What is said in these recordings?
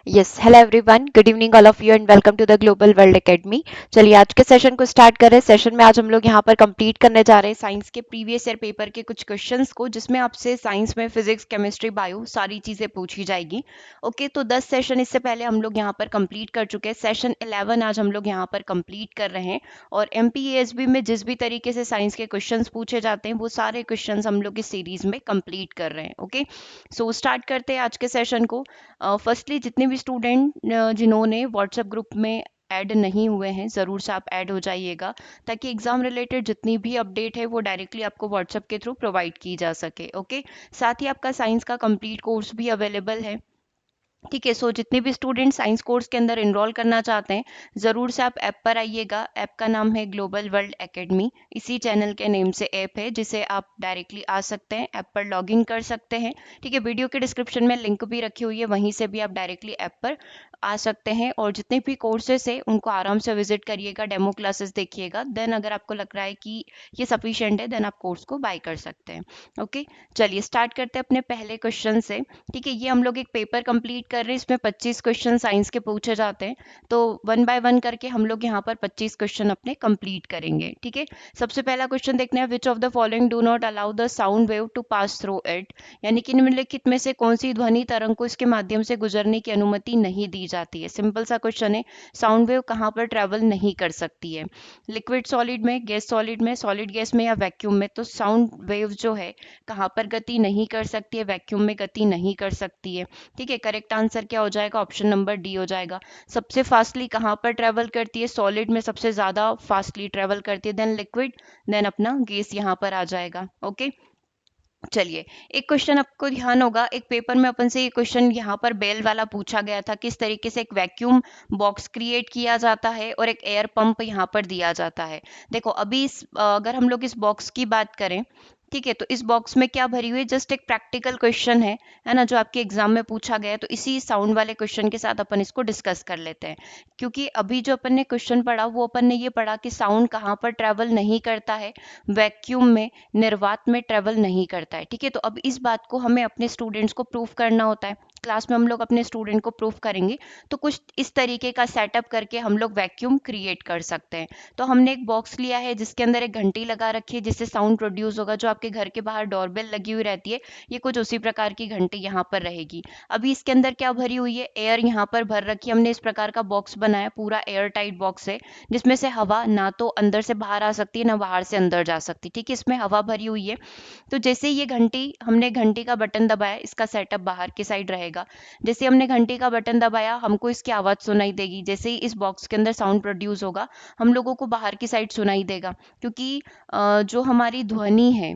Yes hello everyone, good evening all of you and welcome to the global world academy. चलिए आज के session को start कर रहे हैं। सेशन में आज हम लोग यहाँ पर कंप्लीट करने जा रहे हैं साइंस के प्रीवियस ईयर पेपर के कुछ क्वेश्चंस को, जिसमें आपसे साइंस में फिजिक्स, केमिस्ट्री, बायो सारी चीज़ें पूछी जाएगी। ओके, तो 10 सेशन इससे पहले हम लोग यहाँ पर कंप्लीट कर चुके हैं। सेशन 11 आज हम लोग यहाँ पर कंप्लीट कर रहे हैं और एमपीएसबी में जिस भी तरीके से साइंस के क्वेश्चन पूछे जाते हैं वो सारे क्वेश्चन हम लोग इस सीरीज में कंप्लीट कर रहे हैं। ओके, सो स्टार्ट करते हैं आज के सेशन को। फर्स्टली जितने भी स्टूडेंट जिन्होंने व्हाट्सएप ग्रुप में ऐड नहीं हुए हैं, ज़रूर से आप ऐड हो जाइएगा, ताकि एग्जाम रिलेटेड जितनी भी अपडेट है वो डायरेक्टली आपको व्हाट्सएप के थ्रू प्रोवाइड की जा सके। ओके, साथ ही आपका साइंस का कंप्लीट कोर्स भी अवेलेबल है। ठीक है, सो जितने भी स्टूडेंट साइंस कोर्स के अंदर इनरोल करना चाहते हैं, ज़रूर से आप ऐप पर आइएगा। ऐप का नाम है ग्लोबल वर्ल्ड एकेडमी। इसी चैनल के नेम से ऐप है, जिसे आप डायरेक्टली आ सकते हैं, ऐप पर लॉग इन कर सकते हैं। ठीक है, वीडियो के डिस्क्रिप्शन में लिंक भी रखी हुई है, वहीं से भी आप डायरेक्टली ऐप पर आ सकते हैं और जितने भी कोर्सेस है उनको आराम से विजिट करिएगा, डेमो क्लासेस देखिएगा। देन अगर आपको लग रहा है कि ये सफिशिएंट है, देन आप कोर्स को बाय कर सकते हैं। ओके, चलिए स्टार्ट करते हैं अपने पहले क्वेश्चन से। ठीक है, ये हम लोग एक पेपर कंप्लीट कर रहे हैं, इसमें 25 क्वेश्चन साइंस के पूछे जाते हैं। तो वन बाय वन करके हम लोग यहाँ पर 25 क्वेश्चन अपने कंप्लीट करेंगे। ठीक है, सबसे पहला क्वेश्चन देखना है, which of the following do not allow the sound wave to pass through it, यानी कि निम्नलिखित में से कौन सी ध्वनि तरंग को इसके माध्यम से गुजरने की अनुमति नहीं दी जाती है। सिंपल सा क्वेश्चन है, साउंड वेव कहाँ पर ट्रेवल नहीं कर सकती है? लिक्विड सॉलिड में, गैस सॉलिड में, सॉलिड गैस में या वैक्यूम में? तो साउंड वेव जो है कहाँ पर गति नहीं कर सकती है? वैक्यूम में गति नहीं कर सकती है। ठीक है, करेक्ट आंसर क्या हो जाएगा? ऑप्शन नंबर डी हो जाएगा। सबसे फास्टली कहाँ पर ट्रेवल करती है? सॉलिड में सबसे ज्यादा फास्टली ट्रेवल करती है, देन लिक्विड, देन अपना गैस यहाँ पर आ जाएगा। ओके, चलिए एक क्वेश्चन आपको ध्यान होगा, एक पेपर में अपन से ये क्वेश्चन यहाँ पर बेल वाला पूछा गया था, किस तरीके से एक वैक्यूम बॉक्स क्रिएट किया जाता है और एक एयर पंप यहाँ पर दिया जाता है। देखो अभी अगर हम लोग इस बॉक्स की बात करें, ठीक है, तो इस बॉक्स में क्या भरी हुई है? जस्ट एक प्रैक्टिकल क्वेश्चन है ना, जो आपके एग्जाम में पूछा गया है। तो इसी साउंड वाले क्वेश्चन के साथ अपन इसको डिस्कस कर लेते हैं, क्योंकि अभी जो अपन ने क्वेश्चन पढ़ा वो अपन ने ये पढ़ा कि साउंड कहाँ पर ट्रेवल नहीं करता है? वैक्यूम में, निर्वात में ट्रेवल नहीं करता है। ठीक है, तो अब इस बात को हमें अपने स्टूडेंट्स को प्रूफ करना होता है। क्लास में हम लोग अपने स्टूडेंट को प्रूफ करेंगे, तो कुछ इस तरीके का सेटअप करके हम लोग वैक्यूम क्रिएट कर सकते हैं। तो हमने एक बॉक्स लिया है जिसके अंदर एक घंटी लगा रखी है, जिससे साउंड प्रोड्यूस होगा। जो आपके घर के बाहर डोरबेल लगी हुई रहती है, ये कुछ उसी प्रकार की घंटी यहाँ पर रहेगी। अभी इसके अंदर क्या भरी हुई है? एयर यहाँ पर भर रखी है। हमने इस प्रकार का बॉक्स बनाया, पूरा एयर टाइट बॉक्स है, जिसमें से हवा ना तो अंदर से बाहर आ सकती है, ना बाहर से अंदर जा सकती। ठीक है, इसमें हवा भरी हुई है। तो जैसे ये घंटी, हमने घंटी का बटन दबाया, इसका सेटअप बाहर की साइड रहेगा। जैसे हमने घंटी का बटन दबाया, हमको इसकी आवाज सुनाई देगी। जैसे ही इस बॉक्स के अंदर साउंड प्रोड्यूस होगा, हम लोगों को बाहर की साइड सुनाई देगा, क्योंकि जो हमारी ध्वनि है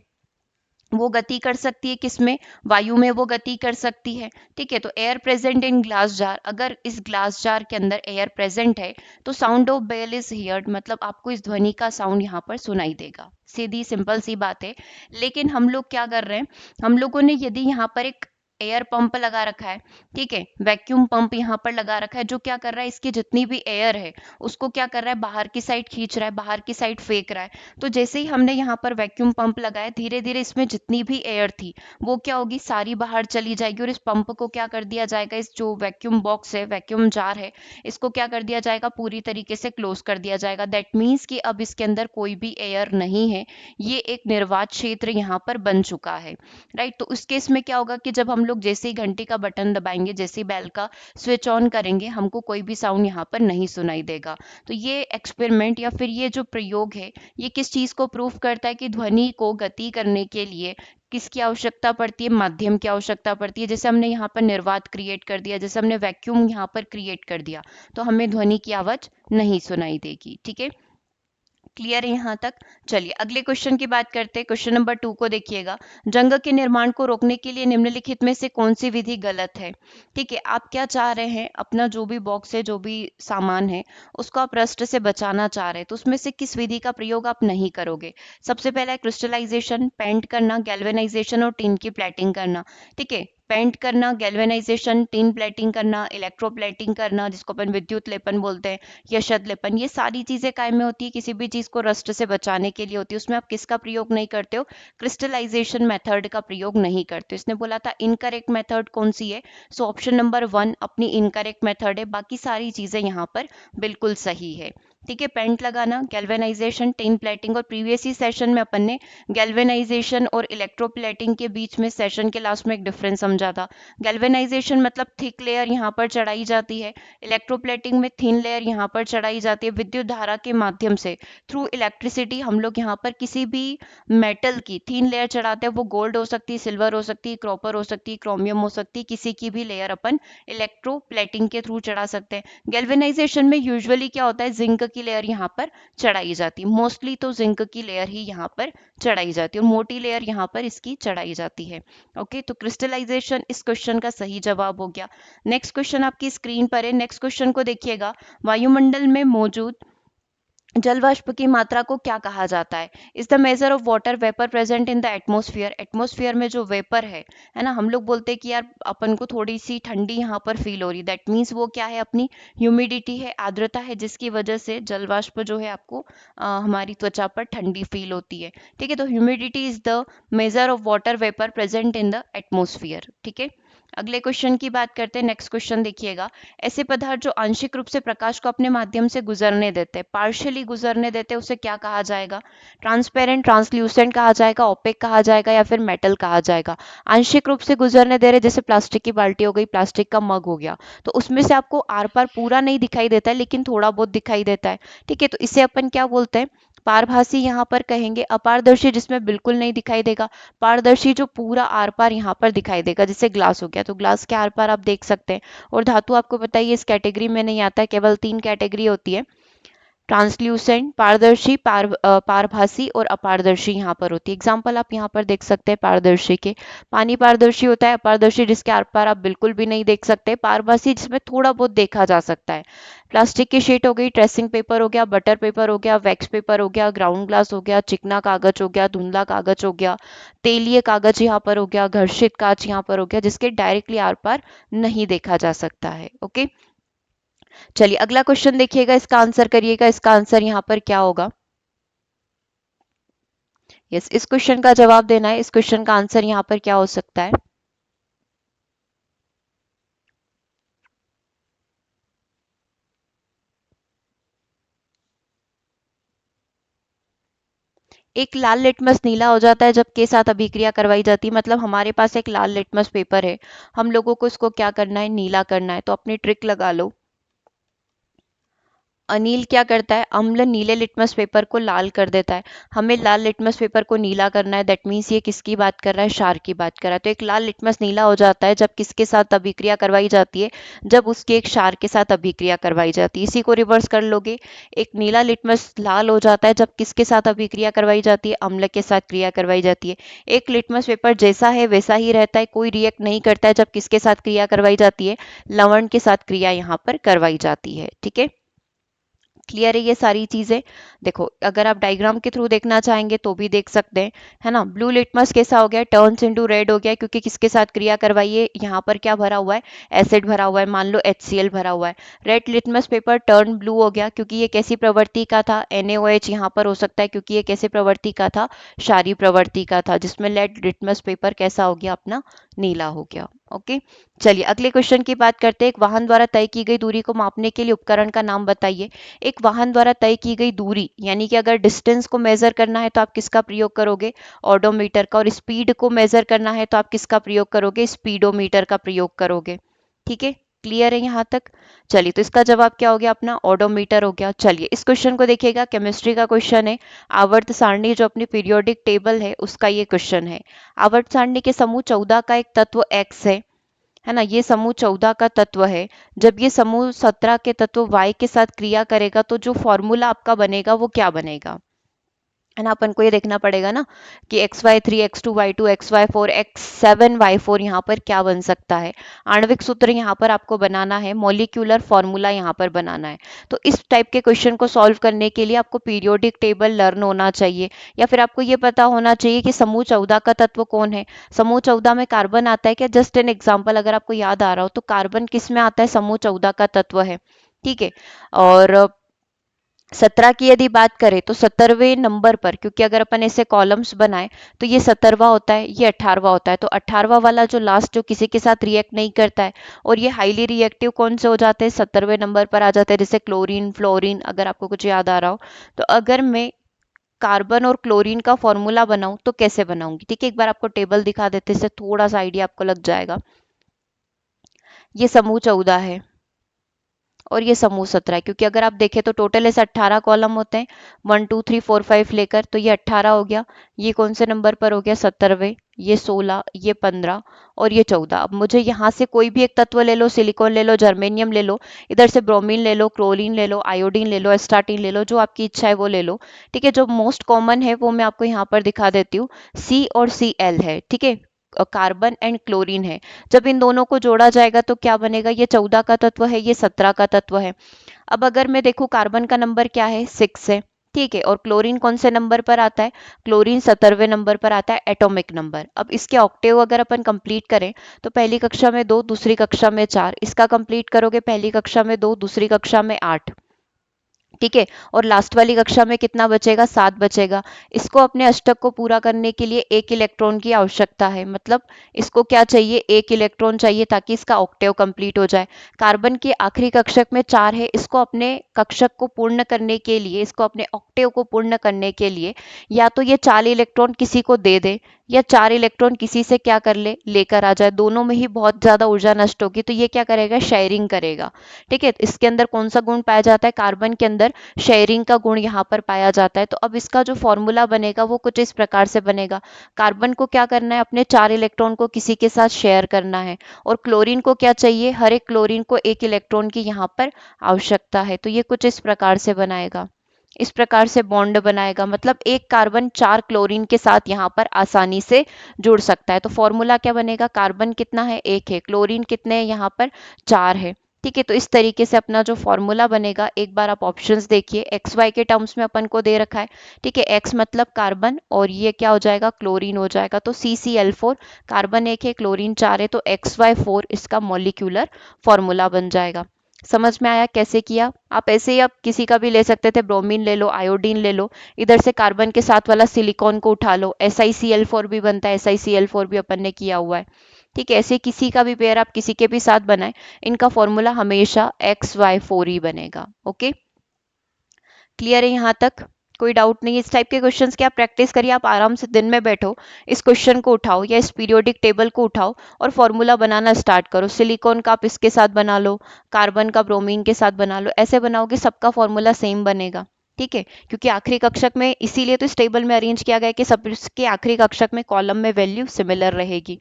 वो गति कर सकती है किसमें? वायु में वो गति कर सकती है। ठीक है, तो air present in glass jar, अगर इस ग्लास जार के अंदर एयर प्रेजेंट है तो sound of bell is heard, मतलब आपको इस ध्वनि का साउंड यहाँ पर सुनाई देगा। सीधी सिंपल सी बात है। लेकिन हम लोग क्या कर रहे हैं, हम लोगों ने यदि यहाँ पर एक एयर पंप लगा रखा है, ठीक है, वैक्यूम पंप यहाँ पर लगा रखा है, जो क्या कर रहा है, इसकी जितनी भी एयर है उसको क्या कर रहा है, बाहर की साइड खींच रहा है, बाहर की साइड फेंक रहा है। तो जैसे ही हमने यहाँ पर वैक्यूम पंप लगाया, धीरे धीरे इसमें जितनी भी एयर थी वो क्या होगी, सारी बाहर चली जाएगी। और इस पंप को क्या कर दिया जाएगा, इस जो वैक्यूम बॉक्स है, वैक्यूम जार है, इसको क्या कर दिया जाएगा, पूरी तरीके से क्लोज कर दिया जाएगा। दैट मीन्स कि अब इसके अंदर कोई भी एयर नहीं है, ये एक निर्वात क्षेत्र यहाँ पर बन चुका है। राइट, तो उस केस में क्या होगा कि जब हम लोग जैसे ही घंटी का बटन दबाएंगे, जैसे ही बेल का स्विच ऑन करेंगे, हमको कोई भी साउंड यहाँ पर नहीं सुनाई देगा। तो ये एक्सपेरिमेंट या फिर ये जो प्रयोग है, ये किस चीज को प्रूफ करता है कि ध्वनि को गति करने के लिए किसकी आवश्यकता पड़ती है? माध्यम की आवश्यकता पड़ती है। जैसे हमने यहाँ पर निर्वात क्रिएट कर दिया, जैसे हमने वैक्यूम यहाँ पर क्रिएट कर दिया, तो हमें ध्वनि की आवाज नहीं सुनाई देगी। ठीक है, क्लियर है यहाँ तक? चलिए अगले क्वेश्चन की बात करते हैं। क्वेश्चन नंबर 2 को देखिएगा, जंग के निर्माण को रोकने के लिए निम्नलिखित में से कौन सी विधि गलत है? ठीक है, आप क्या चाह रहे हैं, अपना जो भी बॉक्स है, जो भी सामान है, उसको आप रस्ट से बचाना चाह रहे हैं, तो उसमें से किस विधि का प्रयोग आप नहीं करोगे? सबसे पहला है क्रिस्टलाइजेशन, पेंट करना, गैल्वेनाइजेशन और टिन की प्लेटिंग करना। ठीक है, पेंट करना, गैल्वेनाइजेशन, टिन प्लेटिंग करना, इलेक्ट्रोप्लेटिंग करना जिसको अपन विद्युत लेपन बोलते हैं, या शद लेपन, ये सारी चीजें काय में होती है, किसी भी चीज को रस्ट से बचाने के लिए होती है। उसमें आप किसका प्रयोग नहीं करते हो, क्रिस्टलाइजेशन मेथड का प्रयोग नहीं करते। इसने बोला था इनकरेक्ट मेथड कौन सी है, सो ऑप्शन नंबर 1 अपनी इनकरेक्ट मेथड है, बाकी सारी चीजें यहाँ पर बिल्कुल सही है। ठीक है, पेंट लगाना, गैल्वेनाइजेशन, टिन प्लेटिंग, और प्रीवियस ही सेशन में अपन ने गैल्वेनाइजेशन और इलेक्ट्रोप्लेटिंग के बीच में सेशन के लास्ट में एक डिफरेंस समझा था। गैल्वेनाइजेशन मतलब थिक लेयर यहाँ पर चढ़ाई जाती है, इलेक्ट्रोप्लेटिंग में थिन लेयर यहाँ पर चढ़ाई जाती है। विद्युत धारा के माध्यम से थ्रू इलेक्ट्रिसिटी हम लोग यहाँ पर किसी भी मेटल की थिन लेयर चढ़ाते हैं, वो गोल्ड हो सकती है, सिल्वर हो सकती है, कॉपर हो सकती है, क्रोमियम हो सकती है, किसी की भी लेयर अपन इलेक्ट्रोप्लेटिंग के थ्रू चढ़ा सकते हैं। गैल्वेनाइजेशन में यूजुअली क्या होता है, जिंक की लेयर यहाँ पर चढ़ाई जाती है, मोस्टली तो जिंक की लेयर ही यहाँ पर चढ़ाई जाती है और मोटी लेयर यहाँ पर इसकी चढ़ाई जाती है। ओके, तो क्रिस्टलाइजेशन इस क्वेश्चन का सही जवाब हो गया। नेक्स्ट क्वेश्चन आपकी स्क्रीन पर है। नेक्स्ट क्वेश्चन को देखिएगा, वायुमंडल में मौजूद जल वाष्प की मात्रा को क्या कहा जाता है? Is the measure of water vapour present in the atmosphere. Atmosphere में जो वेपर है ना, हम लोग बोलते हैं कि यार अपन को थोड़ी सी ठंडी यहाँ पर फील हो रही, दैट मीन्स वो क्या है, अपनी ह्यूमिडिटी है, आर्द्रता है, जिसकी वजह से जल वाष्प जो है आपको हमारी त्वचा पर ठंडी फील होती है। ठीक है, तो humidity is the measure of water vapour present in the atmosphere. ठीक है, अगले क्वेश्चन की बात करते हैं। नेक्स्ट क्वेश्चन देखिएगा, ऐसे पदार्थ जो आंशिक रूप से प्रकाश को अपने माध्यम से गुजरने देते हैं, पार्शियली गुजरने देते हैं, उसे क्या कहा जाएगा? ट्रांसपेरेंट, ट्रांसल्यूसेंट कहा जाएगा, ओपेक कहा जाएगा, या फिर मेटल कहा जाएगा? आंशिक रूप से गुजरने दे रहे, जैसे प्लास्टिक की बाल्टी हो गई, प्लास्टिक का मग हो गया, तो उसमें से आपको आर पार पूरा नहीं दिखाई देता है, लेकिन थोड़ा बहुत दिखाई देता है। ठीक है, तो इसे अपन क्या बोलते हैं? पारभासी यहाँ पर कहेंगे। अपारदर्शी जिसमें बिल्कुल नहीं दिखाई देगा, पारदर्शी जो पूरा आर पार यहाँ पर दिखाई देगा, जैसे ग्लास हो गया, तो ग्लास के आर पार आप देख सकते हैं। और धातु आपको पता है इस कैटेगरी में नहीं आता है, केवल 3 कैटेगरी होती है, ट्रांसल्यूसेंट, पारदर्शी, पारभासी और अपारदर्शी यहाँ पर होती है। एग्जाम्पल आप यहाँ पर देख सकते हैं पारदर्शी के, पानी पारदर्शी होता है, अपारदर्शी जिसके आर पार आप बिल्कुल भी नहीं देख सकते, पारभासी जिसमें थोड़ा बहुत देखा जा सकता है। प्लास्टिक की शीट हो गई, ट्रेसिंग पेपर हो गया, बटर पेपर हो गया, वैक्स पेपर हो गया, ग्राउंड ग्लास हो गया, चिकना कागज हो गया, धुंधला कागज हो गया, तेलीय कागज यहाँ पर हो गया, घर्षित कांच यहाँ पर हो गया, जिसके डायरेक्टली आर पार नहीं देखा जा सकता है। ओके, चलिए अगला क्वेश्चन देखिएगा, इसका आंसर करिएगा, इसका आंसर यहाँ पर क्या होगा? यस, इस क्वेश्चन का जवाब देना है। इस क्वेश्चन का आंसर यहाँ पर क्या हो सकता है? एक लाल लिटमस नीला हो जाता है जब के साथ अभिक्रिया करवाई जाती है, मतलब हमारे पास एक लाल लिटमस पेपर है, हम लोगों को इसको क्या करना है, नीला करना है, तो अपनी ट्रिक लगा लो। अनिल क्या करता है, अम्ल नीले लिटमस पेपर को लाल कर देता है, हमें लाल लिटमस पेपर को नीला करना है, दैट मीन्स ये किसकी बात कर रहा है, क्षार की बात कर रहा है। तो एक लाल लिटमस नीला हो जाता है जब किसके साथ अभिक्रिया करवाई जाती है, जब उसके एक क्षार के साथ अभिक्रिया करवाई जाती है। इसी को रिवर्स कर लोगे, एक नीला लिटमस लाल हो जाता है जब किसके साथ अभिक्रिया करवाई जाती है, अम्ल के साथ क्रिया करवाई जाती है। एक लिटमस पेपर जैसा है वैसा ही रहता है, कोई रिएक्ट नहीं करता है जब किसके साथ क्रिया करवाई जाती है, लवण के साथ क्रिया यहाँ पर करवाई जाती है। ठीक है, क्लियर है ये सारी चीजें? देखो, अगर आप डायग्राम के थ्रू देखना चाहेंगे तो भी देख सकते हैं, है ना। ब्लू लिटमस कैसा हो गया, टर्न्स इनटू रेड हो गया, क्योंकि किसके साथ क्रिया करवाइए, यहाँ पर क्या भरा हुआ है, एसिड भरा हुआ है, मान लो HCl भरा हुआ है। Red litmus paper turn blue हो गया, क्योंकि ये कैसी प्रवृत्ति का था, NaOH यहाँ पर हो सकता है, क्योंकि ये कैसे प्रवृत्ति का था, क्षारीय प्रवृत्ति का था, जिसमें लेड लिटमस पेपर कैसा हो गया, अपना नीला हो गया। ओके, चलिए अगले क्वेश्चन की बात करते हैं। एक वाहन द्वारा तय की गई दूरी को मापने के लिए उपकरण का नाम बताइए। एक वाहन द्वारा तय की गई दूरी, यानी कि अगर डिस्टेंस को मेजर करना है तो आप किसका प्रयोग करोगे, ऑडोमीटर का, और स्पीड को मेजर करना है तो आप किसका प्रयोग करोगे, स्पीडोमीटर का प्रयोग करोगे। ठीक है, क्लियर है यहाँ तक? चलिए, तो इसका जवाब क्या हो गया, अपना ऑडोमीटर हो गया। चलिए इस क्वेश्चन को देखिएगा, केमिस्ट्री का क्वेश्चन है। आवर्त सारणी जो अपनी पीरियोडिक टेबल है उसका ये क्वेश्चन है। आवर्त सारणी के समूह 14 का एक तत्व X है ना, ये समूह 14 का तत्व है। जब ये समूह 17 के तत्व Y के साथ क्रिया करेगा तो जो फॉर्मूला आपका बनेगा वो क्या बनेगा? है ना। अपन को ये देखना पड़ेगा ना कि XY3 X2 Y2 XY4 X7 Y4 यहाँ पर क्या बन सकता है। आणविक सूत्र यहाँ पर आपको बनाना है, मॉलिक्यूलर फॉर्मूला यहाँ पर बनाना है। तो इस टाइप के क्वेश्चन को सॉल्व करने के लिए आपको पीरियोडिक टेबल लर्न होना चाहिए, या फिर आपको ये पता होना चाहिए कि समूह 14 का तत्व कौन है। समूह 14 में कार्बन आता है क्या? जस्ट एन एग्जाम्पल अगर आपको याद आ रहा हो तो कार्बन किस में आता है? समूह 14 का तत्व है, ठीक है। और 17 की यदि बात करें तो 17वें नंबर पर, क्योंकि अगर अपन ऐसे कॉलम्स बनाए तो ये 17वां होता है, ये 18वां होता है, तो 18वां वाला जो लास्ट जो किसी के साथ रिएक्ट नहीं करता है, और ये हाईली रिएक्टिव कौन से हो जाते हैं? 17वें नंबर पर आ जाते हैं, जैसे क्लोरीन, फ्लोरीन, अगर आपको कुछ याद आ रहा हो। तो अगर मैं कार्बन और क्लोरीन का फॉर्मूला बनाऊं तो कैसे बनाऊंगी? ठीक है, एक बार आपको टेबल दिखा देते, इससे थोड़ा सा आइडिया आपको लग जाएगा। ये समूह 14 है और ये समूह 17 है, क्योंकि अगर आप देखें तो टोटल ऐसे 18 कॉलम होते हैं, 1 2 3 4 5 लेकर, तो ये 18 हो गया। ये कौन से नंबर पर हो गया? 17वें। ये 16, ये 15 और ये 14। अब मुझे यहाँ से कोई भी एक तत्व ले लो, सिलिकॉन ले लो, जर्मेनियम ले लो, इधर से ब्रोमीन ले लो, क्लोरीन ले लो, आयोडीन ले लो, एस्टाटीन ले लो, जो आपकी इच्छा है वो ले लो। ठीक है, जो मोस्ट कॉमन है वो मैं आपको यहाँ पर दिखा देती हूँ, C और Cl है, ठीक है, कार्बन एंड क्लोरीन है। जब इन दोनों को जोड़ा जाएगा तो क्या बनेगा? ये 14 का तत्व है, ये 17 का तत्व है। अब अगर मैं देखूं कार्बन का नंबर क्या है? 6 है, ठीक है, और क्लोरीन कौन से नंबर पर आता है? क्लोरीन 17वें नंबर पर आता है, एटॉमिक नंबर। अब इसके ऑक्टेव अगर अपन कंप्लीट करें तो पहली कक्षा में 2, दूसरी कक्षा में 4, इसका कंप्लीट करोगे पहली कक्षा में 2, दूसरी कक्षा में 8, ठीक है, और लास्ट वाली कक्षा में कितना बचेगा? 7 बचेगा। इसको अपने अष्टक को पूरा करने के लिए एक इलेक्ट्रॉन की आवश्यकता है, मतलब इसको क्या चाहिए? एक इलेक्ट्रॉन चाहिए ताकि इसका ऑक्टेव कंप्लीट हो जाए। कार्बन के आखिरी कक्षक में 4 है, इसको अपने कक्षक को पूर्ण करने के लिए, इसको अपने ऑक्टेव को पूर्ण करने के लिए या तो ये 4 इलेक्ट्रॉन किसी को दे दे, या 4 इलेक्ट्रॉन किसी से क्या कर ले? लेकर आ जाए। दोनों में ही बहुत ज्यादा ऊर्जा नष्ट होगी, तो ये क्या करेगा? शेयरिंग करेगा, ठीक है। इसके अंदर कौन सा गुण पाया जाता है? कार्बन के अंदर शेयरिंग का गुण यहाँ पर पाया जाता है। तो अब इसका जो फॉर्मूला बनेगा वो कुछ इस प्रकार से बनेगा। कार्बन को क्या करना है? अपने 4 इलेक्ट्रॉन को किसी के साथ शेयर करना है, और क्लोरीन को क्या चाहिए? हर एक क्लोरीन को एक इलेक्ट्रॉन की यहाँ पर आवश्यकता है। तो ये कुछ इस प्रकार से बनाएगा, इस प्रकार से बॉन्ड बनाएगा, मतलब एक कार्बन 4 क्लोरीन के साथ यहाँ पर आसानी से जुड़ सकता है। तो फॉर्मूला क्या बनेगा? कार्बन कितना है? 1 है, क्लोरीन कितने हैं? यहाँ पर 4 है, ठीक है। तो इस तरीके से अपना जो फॉर्मूला बनेगा, एक बार आप ऑप्शंस देखिए, एक्स वाई के टर्म्स में अपन को दे रखा है, ठीक है। एक्स मतलब कार्बन और ये क्या हो जाएगा? क्लोरीन हो जाएगा। तो CCl4, कार्बन 1 है, क्लोरीन 4 है, तो XY4 इसका मॉलिक्यूलर फॉर्मूला बन जाएगा। समझ में आया कैसे किया? आप ऐसे ही आप किसी का भी ले सकते थे, ब्रोमीन ले लो, आयोडीन ले लो, इधर से कार्बन के साथ वाला सिलिकॉन को उठा लो, SiCl4 भी बनता है, SiCl4 भी अपन ने किया हुआ है, ठीक है। ऐसे किसी का भी पेयर आप किसी के भी साथ बनाए, इनका फॉर्मूला हमेशा XY4 ही बनेगा। ओके, क्लियर है यहाँ तक? कोई डाउट नहीं है? इस टाइप के क्वेश्चंस की आप प्रैक्टिस करिए, आप आराम से दिन में बैठो, इस क्वेश्चन को उठाओ या इस पीरियोडिक टेबल को उठाओ और फॉर्मूला बनाना स्टार्ट करो। सिलिकॉन का आप इसके साथ बना लो, कार्बन का ब्रोमीन के साथ बना लो, ऐसे बनाओगे सबका फॉर्मूला सेम बनेगा, ठीक है। क्योंकि आखिरी कक्षक में इसीलिए तो इस टेबल में अरेंज किया गया है कि सबके आखिरी कक्षक में कॉलम में वैल्यू सिमिलर रहेगी।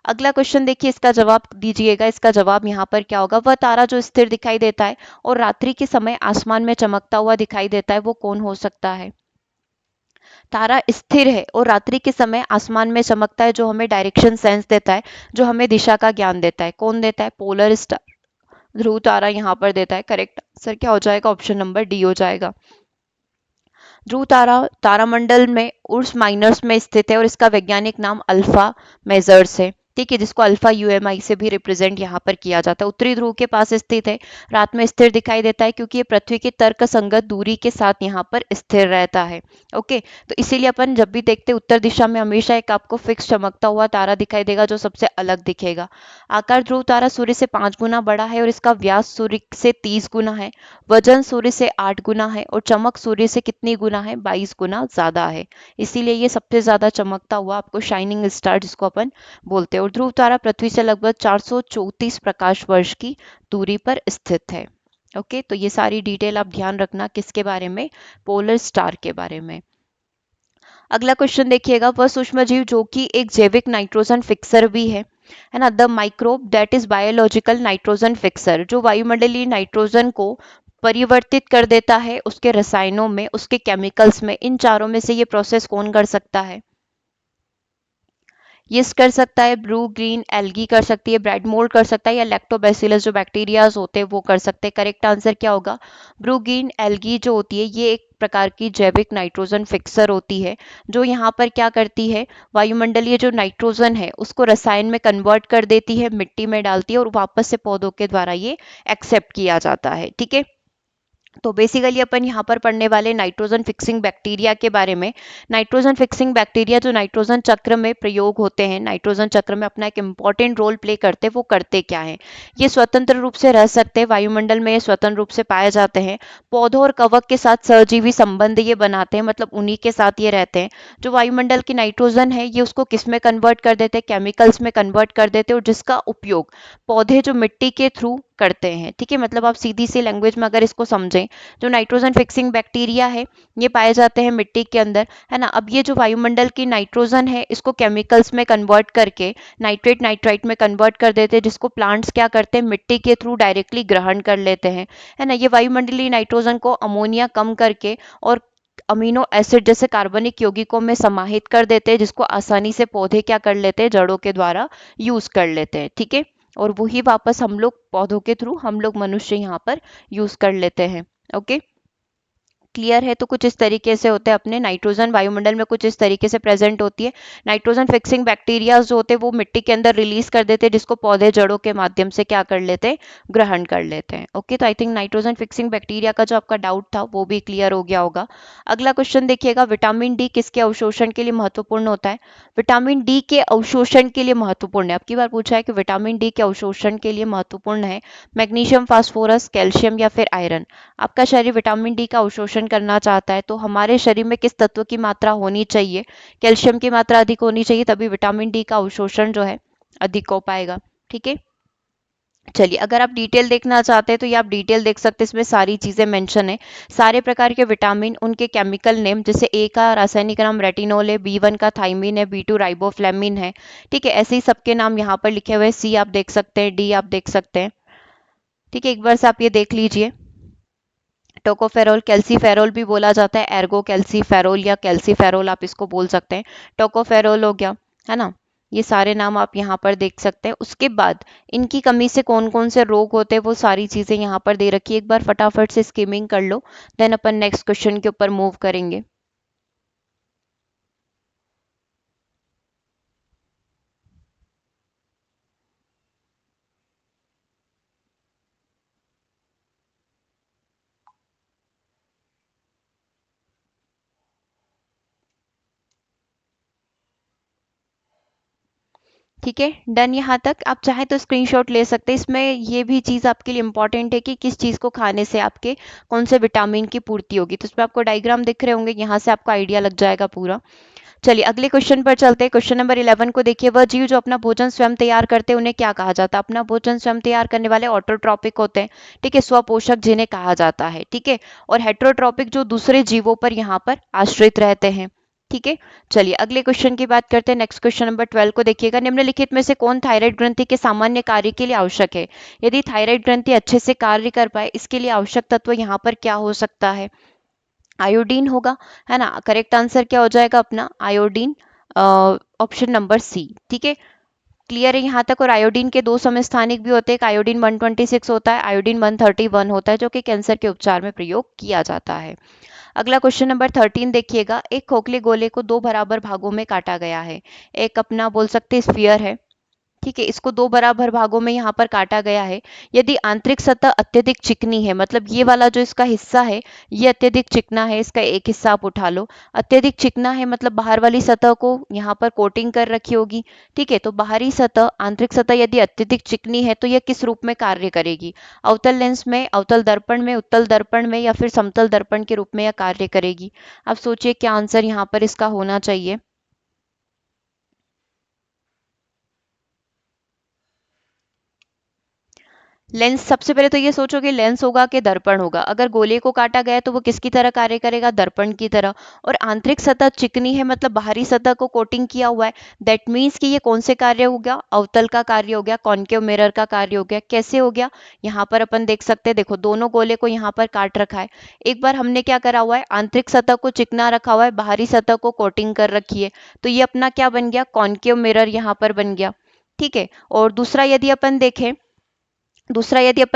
अगला क्वेश्चन देखिए, इसका जवाब दीजिएगा। इसका जवाब यहाँ पर क्या होगा? वह तारा जो स्थिर दिखाई देता है और रात्रि के समय आसमान में चमकता हुआ दिखाई देता है, वो कौन हो सकता है? तारा स्थिर है और रात्रि के समय आसमान में चमकता है, जो हमें डायरेक्शन सेंस देता है, जो हमें दिशा का ज्ञान देता है। कौन देता है? पोलर स्टार, ध्रुव तारा यहाँ पर देता है। करेक्ट आंसर क्या हो जाएगा? ऑप्शन नंबर डी हो जाएगा। ध्रुव तारा तारामंडल में उर्स माइनर्स में स्थित है और इसका वैज्ञानिक नाम अल्फा मेजर्स है, ठीक है, जिसको अल्फा यूएमआई से भी रिप्रेजेंट यहाँ पर किया जाता है। उत्तरी ध्रुव के पास स्थित है, रात में स्थिर दिखाई देता है क्योंकि ये पृथ्वी की तर्क संगत दूरी के साथ यहाँ पर स्थिर रहता है। ओके, तो इसीलिए अपन जब भी देखते उत्तर दिशा में हमेशा एक आपको फिक्स चमकता हुआ तारा दिखाई देगा, जो सबसे अलग दिखेगा। आकार ध्रुव तारा सूर्य से 5 गुना बड़ा है और इसका व्यास सूर्य से 30 गुना है, वजन सूर्य से 8 गुना है और चमक सूर्य से कितनी गुना है? 22 गुना ज्यादा है। इसीलिए ये सबसे ज्यादा चमकता हुआ आपको शाइनिंग स्टार जिसको अपन बोलते हैं। और ध्रुव तारा पृथ्वी से लगभग 434 प्रकाश वर्ष की दूरी पर स्थित है। ओके, तो ये सारी डिटेल आप ध्यान रखना, किसके बारे में? पोलर स्टार के बारे में। अगला क्वेश्चन देखिएगा, वह सूक्ष्म जीव जो कि एक जैविक नाइट्रोजन फिक्सर भी है ना, the microbe that is biological nitrogen fixer, जो वायुमंडलीय नाइट्रोजन को परिवर्तित कर देता है उसके रसायनों में, उसके केमिकल्स में। इन चारों में से ये प्रोसेस कौन कर सकता है? यीस्ट कर सकता है, ब्रू ग्रीन एल्गी कर सकती है, ब्रेड मोल्ड कर सकता है, या लैक्टोबैसिलस जो बैक्टीरियाज होते हैं वो कर सकते हैं। करेक्ट आंसर क्या होगा? ब्रू ग्रीन एल्गी जो होती है ये एक प्रकार की जैविक नाइट्रोजन फिक्सर होती है, जो यहाँ पर क्या करती है, वायुमंडलीय जो नाइट्रोजन है उसको रसायन में कन्वर्ट कर देती है, मिट्टी में डालती है और वापस से पौधों के द्वारा ये एक्सेप्ट किया जाता है। ठीक है, तो बेसिकली अपन यहाँ पर पढ़ने वाले नाइट्रोजन फिक्सिंग बैक्टीरिया के बारे में। नाइट्रोजन फिक्सिंग बैक्टीरिया जो नाइट्रोजन चक्र में प्रयोग होते हैं, नाइट्रोजन चक्र में अपना एक इंपॉर्टेंट रोल प्ले करते हैं, वो करते क्या हैं? ये स्वतंत्र रूप से रह सकते हैं, वायुमंडल में ये स्वतंत्र रूप से पाए जाते हैं, पौधों और कवक के साथ सहजीवी संबंध ये बनाते हैं, मतलब उन्हीं के साथ ये रहते हैं। जो वायुमंडल की नाइट्रोजन है ये उसको किस में कन्वर्ट कर देते हैं? केमिकल्स में कन्वर्ट कर देते हैं, और जिसका उपयोग पौधे जो मिट्टी के थ्रू करते हैं। ठीक है, मतलब आप सीधी सी लैंग्वेज में अगर इसको समझें, जो नाइट्रोजन फिक्सिंग बैक्टीरिया है ये पाए जाते हैं मिट्टी के अंदर, है ना। अब ये जो वायुमंडल की नाइट्रोजन है इसको केमिकल्स में कन्वर्ट करके नाइट्रेट नाइट्राइट में कन्वर्ट कर देते हैं, जिसको प्लांट्स क्या करते हैं, मिट्टी के थ्रू डायरेक्टली ग्रहण कर लेते हैं, है ना। ये वायुमंडलीय नाइट्रोजन को अमोनिया कम करके और अमीनो एसिड जैसे कार्बनिक यौगिकों में समाहित कर देते हैं, जिसको आसानी से पौधे क्या कर लेते हैं, जड़ों के द्वारा यूज कर लेते हैं। ठीक है, और वही वापस हम लोग पौधों के थ्रू, हम लोग मनुष्य यहाँ पर यूज कर लेते हैं। ओके, क्लियर है? तो कुछ इस तरीके से होते हैं अपने नाइट्रोजन वायुमंडल में, कुछ इस तरीके से प्रेजेंट होती है। नाइट्रोजन फिक्सिंग बैक्टीरिया जो होते हैं वो मिट्टी के अंदर रिलीज कर देते हैं, जिसको पौधे जड़ों के माध्यम से क्या कर लेते हैं, ग्रहण कर लेते हैं। ओके, तो I think nitrogen fixing bacteria का जो आपका डाउट था वो भी क्लियर हो गया होगा। अगला क्वेश्चन देखिएगा, विटामिन डी किसके अवशोषण के लिए महत्वपूर्ण होता है? विटामिन डी के अवशोषण के लिए महत्वपूर्ण है, आपकी बार पूछा है कि विटामिन डी के अवशोषण के लिए महत्वपूर्ण है मैग्नीशियम, फास्फोरस, कैल्शियम या फिर आयरन। आपका शरीर विटामिन डी का अवशोषण करना चाहता है, तो हमारे शरीर में किस तत्व की मात्रा होनी चाहिए? कैल्शियम की मात्रा अधिक होनी चाहिए, तभी विटामिन डी का अवशोषण जो है अधिक हो पाएगा। ठीक है, चलिए अगर आप डिटेल देखना चाहते हैं तो ये आप डिटेल देख सकते हैं, इसमें सारी चीजें मेंशन है, सारे प्रकार के विटामिन, उनके केमिकल नेम, जैसे ए का रासायनिक नाम रेटिनोल है, बी1 का थाइमिन है, बी2 राइबोफ्लेमिन है। ठीक है, ऐसे ही सबके नाम यहाँ पर लिखे हुए हैं, सी आप देख सकते हैं, डी आप देख सकते हैं। ठीक है, एक बार से आप ये देख लीजिए। टोकोफेरोल, कैल्सीफेरोल भी बोला जाता है, एर्गो कैल्सीफेरोल या कैल्सीफेरोल आप इसको बोल सकते हैं। टोकोफेरोल हो गया, है ना। ये सारे नाम आप यहाँ पर देख सकते हैं। उसके बाद इनकी कमी से कौन कौन से रोग होते हैं वो सारी चीजें यहाँ पर दे रखी है, एक बार फटाफट से स्किमिंग कर लो, देन अपन नेक्स्ट क्वेश्चन के ऊपर मूव करेंगे। ठीक है, डन। यहाँ तक आप चाहे तो स्क्रीनशॉट ले सकते हैं। इसमें ये भी चीज़ आपके लिए इंपॉर्टेंट है कि किस चीज़ को खाने से आपके कौन से विटामिन की पूर्ति होगी, तो इस पर आपको डायग्राम दिख रहे होंगे, यहाँ से आपको आइडिया लग जाएगा पूरा। चलिए अगले क्वेश्चन पर चलते हैं। क्वेश्चन नंबर 11 को देखिए, वह जीव जो अपना भोजन स्वयं तैयार करते हैं उन्हें क्या कहा जाता है? अपना भोजन स्वयं तैयार करने वाले ऑटोट्रॉपिक होते हैं। ठीक है, स्वपोषक जिन्हें कहा जाता है। ठीक है, और हेट्रोट्रॉपिक जो दूसरे जीवों पर यहाँ पर आश्रित रहते हैं। ठीक है, चलिए अगले क्वेश्चन की बात करते हैं। नेक्स्ट क्वेश्चन नंबर 12 को देखिएगा, निम्नलिखित में से कौन थायराइड ग्रंथि के सामान्य कार्य के लिए आवश्यक है? यदि थायराइड ग्रंथि अच्छे से कार्य कर पाए, इसके लिए आवश्यक तत्व यहाँ पर क्या हो सकता है? आयोडीन होगा, है ना। करेक्ट आंसर क्या हो जाएगा अपना? Iodine, option number C. ठीक है, क्लियर है यहाँ तक? और आयोडीन के दो समस्थानिक भी होते हैं, एक आयोडीन 126 होता है, आयोडीन 131 होता है, जो कि कैंसर के उपचार में प्रयोग किया जाता है। अगला क्वेश्चन नंबर 13 देखिएगा, एक खोखले गोले को दो बराबर भागों में काटा गया है। एक अपना बोल सकते हैं स्फीयर है। ठीक है, इसको दो बराबर भागों में यहाँ पर काटा गया है। यदि आंतरिक सतह अत्यधिक चिकनी है, मतलब ये वाला जो इसका हिस्सा है ये अत्यधिक चिकना है, इसका एक हिस्सा आप उठा लो, अत्यधिक चिकना है मतलब बाहर वाली सतह को यहाँ पर कोटिंग कर रखी होगी। ठीक है, तो बाहरी सतह, आंतरिक सतह यदि अत्यधिक चिकनी है तो यह किस रूप में कार्य करेगी? अवतल लेंस में, अवतल दर्पण में, उत्तल दर्पण में, या फिर समतल दर्पण के रूप में यह कार्य करेगी? आप सोचिए क्या आंसर यहाँ पर इसका होना चाहिए। लेंस, सबसे पहले तो ये सोचो कि लेंस होगा कि दर्पण होगा। अगर गोले को काटा गया है तो वो किसकी तरह कार्य करेगा, दर्पण की तरह। और आंतरिक सतह चिकनी है, मतलब बाहरी सतह को कोटिंग किया हुआ है। दैट मीन्स कि ये कौन से कार्य हो गया, अवतल का कार्य हो गया, कॉनकेव मिरर का कार्य हो गया। कैसे हो गया, यहाँ पर अपन देख सकते हैं, देखो दोनों गोले को यहाँ पर काट रखा है। एक बार हमने क्या करा हुआ है, आंतरिक सतह को चिकना रखा हुआ है, बाहरी सतह को कोटिंग कर रखी है। तो ये अपना क्या बन गया, कॉनकेव मिरर यहाँ पर बन गया। ठीक है। और दूसरा यदि अपन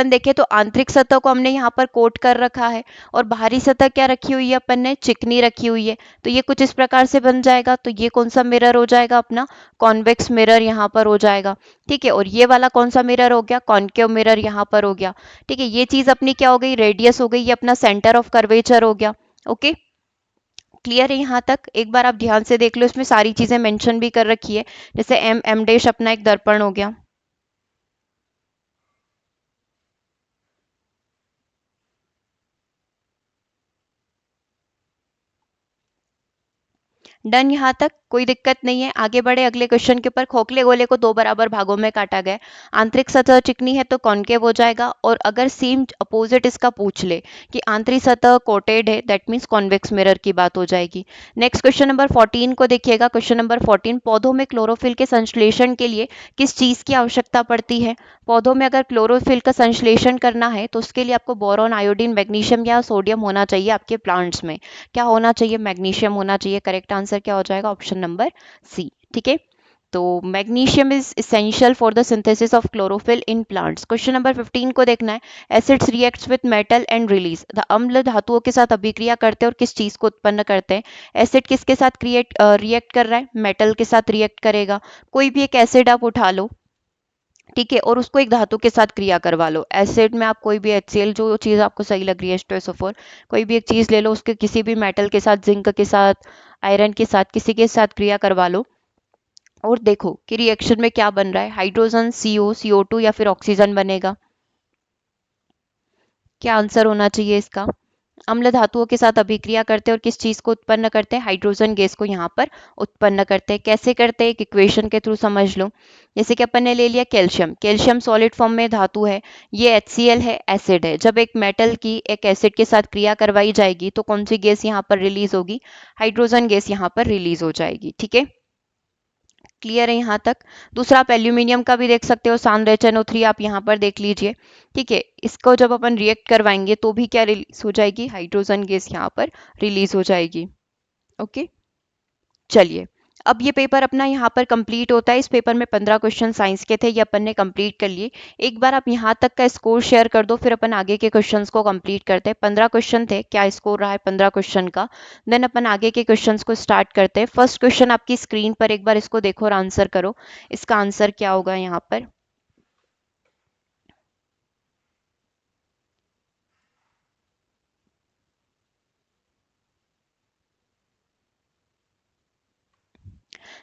देखें तो आंतरिक सतह को हमने यहाँ पर कोट कर रखा है, और बाहरी सतह क्या रखी हुई है, अपन ने चिकनी रखी हुई है। तो ये कुछ इस प्रकार से बन जाएगा। तो ये कौन सा मिरर हो जाएगा, अपना कॉन्वेक्स मिरर यहाँ पर हो जाएगा। ठीक है। और ये वाला कौन सा मिरर हो गया, कॉनकेव मिरर यहाँ पर हो गया। ठीक है। ये चीज अपनी क्या हो गई, रेडियस हो गई, ये अपना सेंटर ऑफ कर्वेचर हो गया। ओके, क्लियर है यहाँ तक। एक बार आप ध्यान से देख लो, इसमें सारी चीजें मेंशन भी कर रखी है। जैसे एम एम डैश अपना एक दर्पण हो गया। डन, यहाँ तक कोई दिक्कत नहीं है। आगे बढ़े अगले क्वेश्चन के ऊपर। खोखले गोले को दो बराबर भागों में काटा गया। आंतरिक सतह चिकनी है तो कॉनकेव हो जाएगा। और अगर सेम अपोजिट इसका पूछ ले कि आंतरिक सतह कोटेड है, दैट मीन्स कॉन्वेक्स मिरर की बात हो जाएगी। नेक्स्ट क्वेश्चन नंबर 14 को देखिएगा। क्वेश्चन नंबर 14, पौधों में क्लोरोफिल के संश्लेषण के लिए किस चीज की आवश्यकता पड़ती है। पौधों में अगर क्लोरोफिल का संश्लेषण करना है तो उसके लिए आपको बोरॉन, आयोडीन, मैग्नीशियम या सोडियम होना चाहिए आपके प्लांट्स में। क्या होना चाहिए, मैग्नीशियम होना चाहिए। करेक्ट आंसर क्या हो जाएगा, ऑप्शन नंबर सी। ठीक है। तो magnesium is essential for the synthesis of chlorophyll in plants. Question number 15 को देखना है। Acids reacts with metal and release the अम्ल धातुओं के साथ अभिक्रिया करते हैं और किस चीज को उत्पन्न करते हैं। एसिड किसके साथ रिएक्ट कर रहा है, मेटल के साथ रिएक्ट करेगा। कोई भी एक एसिड आप उठा लो, ठीक है, और उसको एक धातु के साथ क्रिया करवा लो। एसिड में आप कोई भी HCl, जो चीज़ आपको सही लग रही है, H2SO4, कोई भी एक चीज़ ले लो, उसके किसी भी मेटल के साथ, जिंक के साथ, आयरन के साथ, किसी के साथ क्रिया करवा लो, और देखो कि रिएक्शन में क्या बन रहा है। हाइड्रोजन, CO, CO2 या फिर ऑक्सीजन बनेगा। क्या आंसर होना चाहिए इसका। अम्ल धातुओं के साथ अभिक्रिया करते हैं और किस चीज को उत्पन्न करते हैं, हाइड्रोजन गैस को यहाँ पर उत्पन्न करते हैं। कैसे करते हैं, एक इक्वेशन के थ्रू समझ लो। जैसे कि अपन ने ले लिया कैल्शियम। कैल्शियम सॉलिड फॉर्म में धातु है, ये HCl है, एसिड है। जब एक मेटल की एक एसिड के साथ क्रिया करवाई जाएगी तो कौन सी गैस यहाँ पर रिलीज होगी, हाइड्रोजन गैस यहाँ पर रिलीज हो जाएगी। ठीक है, क्लियर है यहाँ तक। दूसरा आप एल्यूमिनियम का भी देख सकते हो, SnHNO3 आप यहाँ पर देख लीजिए। ठीक है, इसको जब अपन रिएक्ट करवाएंगे तो भी क्या रिलीज हो जाएगी, हाइड्रोजन गैस यहाँ पर रिलीज हो जाएगी। ओके, चलिए अब ये पेपर अपना यहाँ पर कंप्लीट होता है। इस पेपर में 15 क्वेश्चन साइंस के थे, ये अपन ने कंप्लीट कर लिए। एक बार आप यहाँ तक का स्कोर शेयर कर दो, फिर अपन आगे के क्वेश्चंस को कंप्लीट करते हैं। 15 क्वेश्चन थे, क्या स्कोर रहा है 15 क्वेश्चन का। देन अपन आगे के क्वेश्चंस को स्टार्ट करते हैं। फर्स्ट क्वेश्चन आपकी स्क्रीन पर, एक बार इसको देखो और आंसर करो। इसका आंसर क्या होगा यहाँ पर।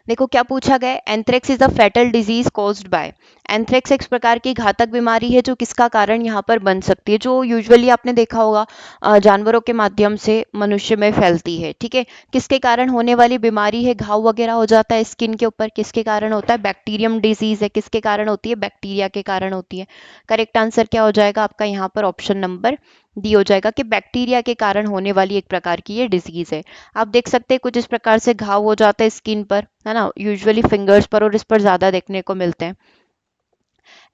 देखो क्या पूछा गया है, anthrax is a fatal disease caused by. Anthrax एक प्रकार की घातक बीमारी है जो किसका कारण यहाँ पर बन सकती है, जो यूजुअली आपने देखा होगा जानवरों के माध्यम से मनुष्य में फैलती है। ठीक है, किसके कारण होने वाली बीमारी है, घाव वगैरह हो जाता है स्किन के ऊपर, किसके कारण होता है, बैक्टीरियम डिजीज है। किसके कारण होती है, बैक्टीरिया के कारण होती है। करेक्ट आंसर क्या हो जाएगा आपका यहाँ पर, ऑप्शन नंबर डी हो जाएगा कि बैक्टीरिया के कारण होने वाली एक प्रकार की ये डिजीज है। आप देख सकते हैं कुछ इस प्रकार से घाव हो जाते हैं स्किन पर, है ना, यूजुअली फिंगर्स पर, और इस पर ज्यादा देखने को मिलते हैं।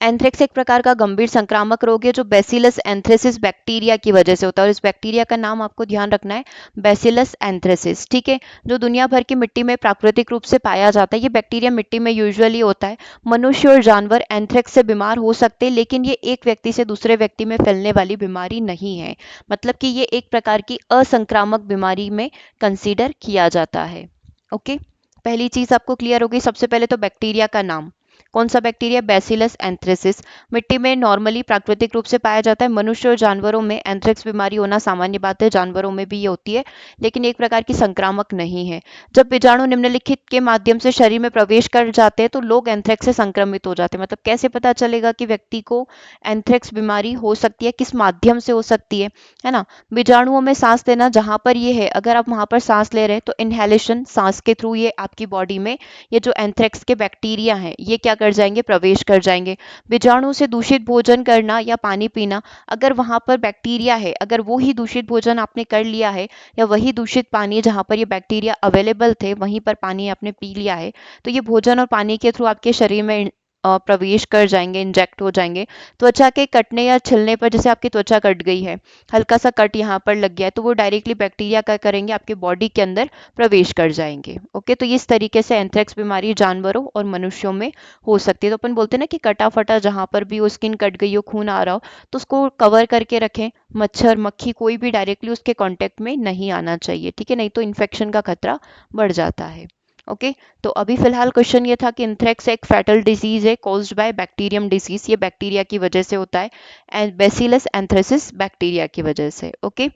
एंथ्रेक्स एक प्रकार का गंभीर संक्रामक रोग है जो बैसिलस एंथ्रेसिस बैक्टीरिया की वजह से होता है, और इस बैक्टीरिया का नाम आपको ध्यान रखना है, बैसिलस एंथ्रेसिस। ठीक है, जो दुनिया भर की मिट्टी में प्राकृतिक रूप से पाया जाता है। ये बैक्टीरिया मिट्टी में यूजुअली होता है। मनुष्य और जानवर एंथ्रेक्स से बीमार हो सकते हैं, लेकिन ये एक व्यक्ति से दूसरे व्यक्ति में फैलने वाली बीमारी नहीं है। मतलब कि ये एक प्रकार की असंक्रामक बीमारी में कंसीडर किया जाता है। ओके, पहली चीज आपको क्लियर होगी। सबसे पहले तो बैक्टीरिया का नाम, कौन सा बैक्टीरिया, बैसिलस एंथ्रेसिस। मिट्टी में नॉर्मली प्राकृतिक रूप से पाया जाता है। मनुष्य और जानवरों में एंथ्रेक्स बीमारी होना सामान्य बात है, जानवरों में भी ये होती है, लेकिन एक प्रकार की संक्रामक नहीं है। जब बीजाणु निम्नलिखित के माध्यम से शरीर में प्रवेश कर जाते हैं तो लोग एंथ्रेक्स से संक्रमित हो जाते हैं। मतलब कैसे पता चलेगा कि व्यक्ति को एंथ्रेक्स बीमारी हो सकती है, किस माध्यम से हो सकती है ना। बीजाणुओं में सांस लेना, जहां पर ये है, अगर आप वहां पर सांस ले रहे हैं तो इनहेलेशन, सांस के थ्रू ये आपकी बॉडी में ये जो एंथ्रेक्स के बैक्टीरिया हैं ये क्या कर जाएंगे, प्रवेश कर जाएंगे। बीजाणु से दूषित भोजन करना या पानी पीना, अगर वहां पर बैक्टीरिया है, अगर वो ही दूषित भोजन आपने कर लिया है या वही दूषित पानी जहां पर ये बैक्टीरिया अवेलेबल थे वहीं पर पानी आपने पी लिया है, तो ये भोजन और पानी के थ्रू आपके शरीर में प्रवेश कर जाएंगे, इंजेक्ट हो जाएंगे। त्वचा के कटने या छिलने पर, जैसे आपकी त्वचा कट गई है, हल्का सा कट यहाँ पर लग गया है, तो वो डायरेक्टली बैक्टीरिया क्या करेंगे, आपके बॉडी के अंदर प्रवेश कर जाएंगे। ओके, तो इस तरीके से एंथ्रेक्स बीमारी जानवरों और मनुष्यों में हो सकती है। तो अपन बोलते हैं ना कि कटा फटा जहां पर भी वो स्किन कट गई हो, खून आ रहा हो, तो उसको कवर करके रखें। मच्छर मक्खी कोई भी डायरेक्टली उसके कांटेक्ट में नहीं आना चाहिए, ठीक है, नहीं तो इन्फेक्शन का खतरा बढ़ जाता है। ओके, तो अभी फिलहाल क्वेश्चन ये था कि एंथ्रेक्स एक फैटल डिजीज है कॉज्ड बाय बैक्टीरियम डिजीज, ये बैक्टीरिया की वजह से होता है, एंड बेसिलस एंथ्रेसिस बैक्टीरिया की वजह से। ओके,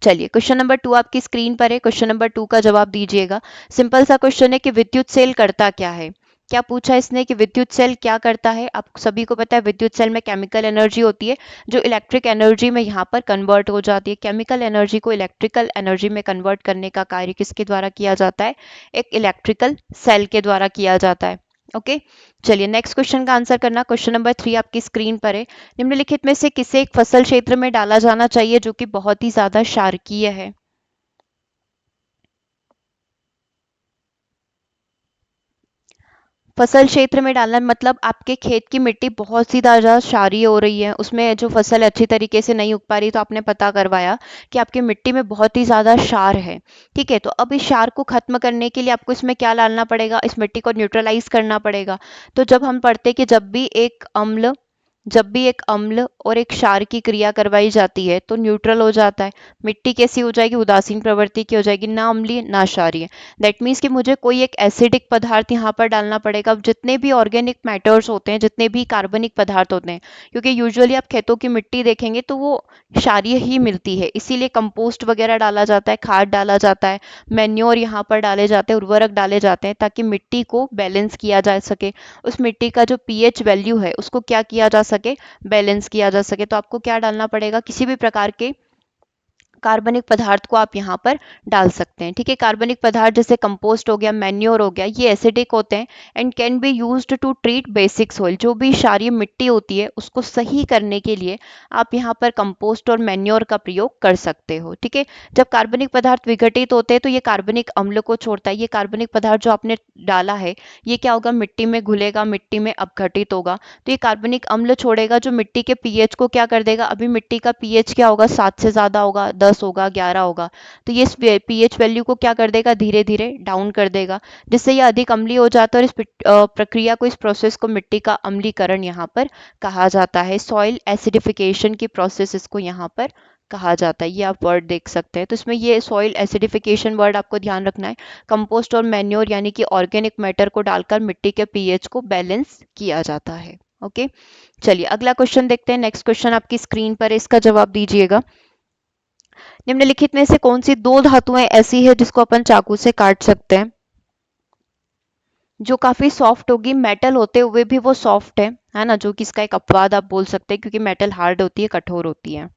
चलिए क्वेश्चन नंबर 2 आपकी स्क्रीन पर है। क्वेश्चन नंबर 2 का जवाब दीजिएगा। सिंपल सा क्वेश्चन है कि विद्युत सेल करता क्या है। क्या पूछा इसने कि विद्युत सेल क्या करता है। आप सभी को पता है विद्युत सेल में केमिकल एनर्जी होती है जो इलेक्ट्रिक एनर्जी में यहाँ पर कन्वर्ट हो जाती है। केमिकल एनर्जी को इलेक्ट्रिकल एनर्जी में कन्वर्ट करने का कार्य किसके द्वारा किया जाता है, एक इलेक्ट्रिकल सेल के द्वारा किया जाता है। ओके, चलिए नेक्स्ट क्वेश्चन का आंसर करना। क्वेश्चन नंबर 3 आपकी स्क्रीन पर है। निम्नलिखित में से किसे एक फसल क्षेत्र में डाला जाना चाहिए जो कि बहुत ही ज्यादा क्षारकीय है। फसल क्षेत्र में डालना मतलब आपके खेत की मिट्टी बहुत सी ज्यादा क्षारीय हो रही है, उसमें जो फसल अच्छी तरीके से नहीं उग पा रही, तो आपने पता करवाया कि आपकी मिट्टी में बहुत ही ज्यादा क्षार है। ठीक है, तो अब इस क्षार को खत्म करने के लिए आपको इसमें क्या डालना पड़ेगा, इस मिट्टी को न्यूट्रलाइज करना पड़ेगा। तो जब हम पढ़ते हैं कि जब भी एक अम्ल और एक क्षार की क्रिया करवाई जाती है तो न्यूट्रल हो जाता है। मिट्टी कैसी हो जाएगी, उदासीन प्रवृत्ति की हो जाएगी, ना अम्लीय ना क्षारीय। दैट मीन्स कि मुझे कोई एक एसिडिक पदार्थ यहाँ पर डालना पड़ेगा। अब जितने भी ऑर्गेनिक मैटर्स होते हैं, जितने भी कार्बनिक पदार्थ होते हैं, क्योंकि यूजुअली आप खेतों की मिट्टी देखेंगे तो वो क्षारीय ही मिलती है, इसीलिए कंपोस्ट वगैरह डाला जाता है, खाद डाला जाता है, मैन्योर यहाँ पर डाले जाते हैं, उर्वरक डाले जाते हैं, ताकि मिट्टी को बैलेंस किया जा सके। उस मिट्टी का जो पीएच वैल्यू है उसको क्या किया जा सके, बैलेंस किया जा सके। तो आपको क्या डालना पड़ेगा, किसी भी प्रकार के कार्बनिक पदार्थ को आप यहाँ पर डाल सकते हैं। ठीक है, कार्बनिक पदार्थ जैसे कंपोस्ट हो गया, मैन्योर हो गया, ये एसिडिक होते हैं and can be used to treat basic soil. जो भी क्षारीय मिट्टी होती है उसको सही करने के लिए आप यहाँ पर कंपोस्ट और मैन्योर का प्रयोग कर सकते हो। ठीक है, जब कार्बनिक पदार्थ विघटित होते हैं तो ये कार्बनिक अम्ल को छोड़ता है। ये कार्बनिक पदार्थ जो आपने डाला है ये क्या होगा, मिट्टी में घुलेगा, मिट्टी में अपघटित होगा, तो ये कार्बनिक अम्ल छोड़ेगा जो मिट्टी के पीएच को क्या कर देगा। अभी मिट्टी का पीएच क्या होगा, 7 से ज्यादा होगा, 10 होगा, 11 होगा, तो ये पीएच वैल्यू को क्या कर देगा, धीरे धीरे डाउन कर देगा, जिससे ये अधिक अम्लीय हो जाता है। और प्रक्रिया को, इस प्रोसेस को मिट्टी का अम्लीकरण यहाँ पर कहा जाता है। सॉइल एसिडिफिकेशन की प्रोसेस इसको यहाँ पर कहा जाता है। ये आप वर्ड देख सकते हैं, तो इसमें ये सॉइल एसिडिफिकेशन वर्ड आपको ध्यान रखना है। कंपोस्ट और मैन्योर यानी कि ऑर्गेनिक मैटर को डालकर मिट्टी के पीएच को बैलेंस किया जाता है। ओके, चलिए अगला क्वेश्चन देखते हैं। नेक्स्ट क्वेश्चन आपकी स्क्रीन पर है, इसका जवाब दीजिएगा। निम्नलिखित में से कौन सी दो धातुएं ऐसी है जिसको अपन चाकू से काट सकते हैं, जो काफी सॉफ्ट होगी। मेटल होते हुए भी वो सॉफ्ट है ना, जो कि इसका एक अपवाद आप बोल सकते हैं, क्योंकि मेटल हार्ड होती है, कठोर होती है।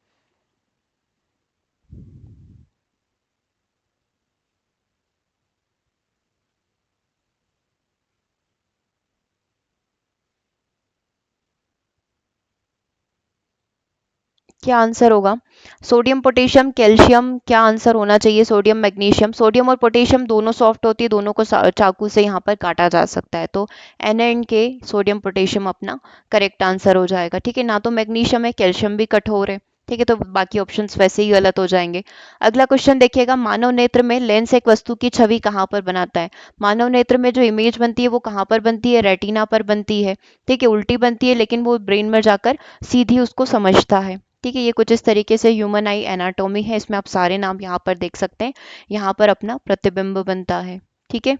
क्या आंसर होगा, सोडियम पोटेशियम कैल्शियम, क्या आंसर होना चाहिए, सोडियम मैग्नीशियम। सोडियम और पोटेशियम दोनों सॉफ्ट होती है, दोनों को चाकू से यहाँ पर काटा जा सकता है, तो एन एंड के सोडियम पोटेशियम अपना करेक्ट आंसर हो जाएगा। ठीक है, ना तो मैग्नीशियम है, कैल्शियम भी कठोर है। ठीक है, तो बाकी ऑप्शंस वैसे ही गलत हो जाएंगे। अगला क्वेश्चन देखिएगा, मानव नेत्र में लेंस एक वस्तु की छवि कहाँ पर बनाता है। मानव नेत्र में जो इमेज बनती है वो कहाँ पर बनती है, रेटिना पर बनती है। ठीक है, उल्टी बनती है लेकिन वो ब्रेन में जाकर सीधी उसको समझता है। ठीक है, ये कुछ इस तरीके से ह्यूमन आई एनाटॉमी है, इसमें आप सारे नाम यहाँ पर देख सकते हैं। यहाँ पर अपना प्रतिबिंब बनता है। ठीक है,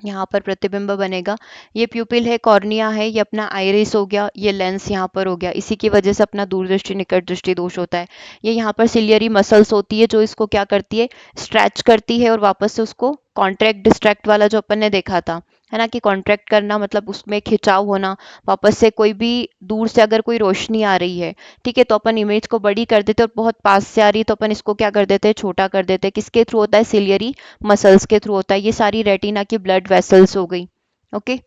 यहाँ पर प्रतिबिंब बनेगा। ये प्यूपिल है, कॉर्निया है, ये अपना आइरिस हो गया, ये लेंस यहाँ पर हो गया। इसी की वजह से अपना दूरदृष्टि निकट दृष्टि दोष होता है। ये यहाँ पर सिलियरी मसल्स होती है जो इसको क्या करती है, स्ट्रेच करती है और वापस से उसको कॉन्ट्रैक्ट डिस्ट्रैक्ट वाला जो अपन ने देखा था, है ना, कि कॉन्ट्रैक्ट करना मतलब उसमें खिंचाव होना। वापस से कोई भी दूर से अगर कोई रोशनी आ रही है, ठीक है, तो अपन इमेज को बड़ी कर देते हैं, और बहुत पास से आ रही है तो अपन इसको क्या कर देते हैं, छोटा कर देते हैं। किसके थ्रू होता है, सिलियरी मसल्स के थ्रू होता है। ये सारी रेटिना की ब्लड वेसल्स हो गई। ओके,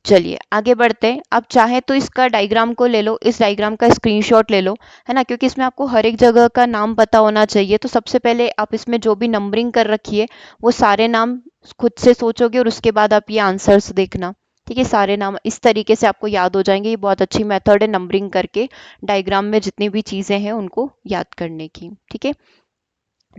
चलिए आगे बढ़ते हैं। आप चाहे तो इसका डायग्राम को ले लो, इस डायग्राम का स्क्रीनशॉट ले लो, है ना, क्योंकि इसमें आपको हर एक जगह का नाम पता होना चाहिए। तो सबसे पहले आप इसमें जो भी नंबरिंग कर रखी है वो सारे नाम खुद से सोचोगे और उसके बाद आप ये आंसर्स देखना। ठीक है, सारे नाम इस तरीके से आपको याद हो जाएंगे। ये बहुत अच्छी मेथड है नंबरिंग करके डायग्राम में जितनी भी चीजें हैं उनको याद करने की। ठीक है,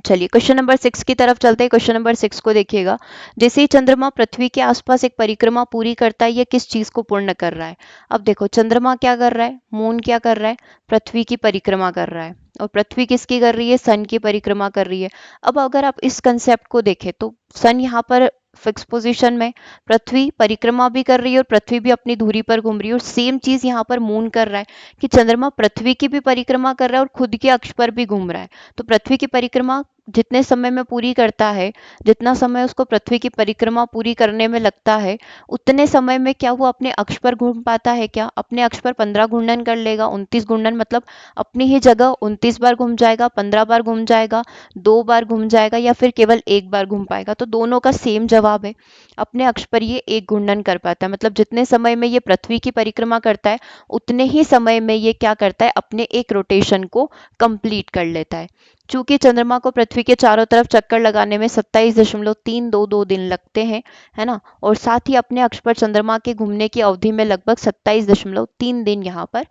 चलिए क्वेश्चन नंबर 6 की तरफ चलते हैं। क्वेश्चन नंबर 6 को देखिएगा। जैसे ही चंद्रमा पृथ्वी के आसपास एक परिक्रमा पूरी करता है, यह किस चीज को पूर्ण कर रहा है? अब देखो, चंद्रमा क्या कर रहा है, मून क्या कर रहा है, पृथ्वी की परिक्रमा कर रहा है। और पृथ्वी किसकी कर रही है? सन की परिक्रमा कर रही है। अब अगर आप इस कंसेप्ट को देखें तो सन यहाँ पर फिक्स पोजीशन में, पृथ्वी परिक्रमा भी कर रही है और पृथ्वी भी अपनी धुरी पर घूम रही है। और सेम चीज यहाँ पर मून कर रहा है कि चंद्रमा पृथ्वी की भी परिक्रमा कर रहा है और खुद के अक्ष पर भी घूम रहा है। तो पृथ्वी की परिक्रमा जितने समय में पूरी करता है, जितना समय उसको पृथ्वी की परिक्रमा पूरी करने में लगता है, उतने समय में क्या वो अपने अक्ष पर घूम पाता है? क्या अपने अक्ष पर 15 घूर्णन कर लेगा? 29 घूर्णन मतलब अपनी ही जगह 29 बार घूम जाएगा, 15 बार घूम जाएगा, 2 बार घूम जाएगा, या फिर केवल एक बार घूम पाएगा? तो दोनों का सेम जवाब है। अपने अक्ष पर ये एक घूर्णन कर पाता है, मतलब जितने समय में ये पृथ्वी की परिक्रमा करता है उतने ही समय में ये क्या करता है? अपने एक रोटेशन को कंप्लीट कर लेता है। चूंकि चंद्रमा को पृथ्वी के चारों तरफ चक्कर लगाने में 27.322 दिन लगते हैं, है ना, और साथ ही अपने अक्ष पर चंद्रमा के घूमने की अवधि में लगभग 27.3 दिन यहाँ पर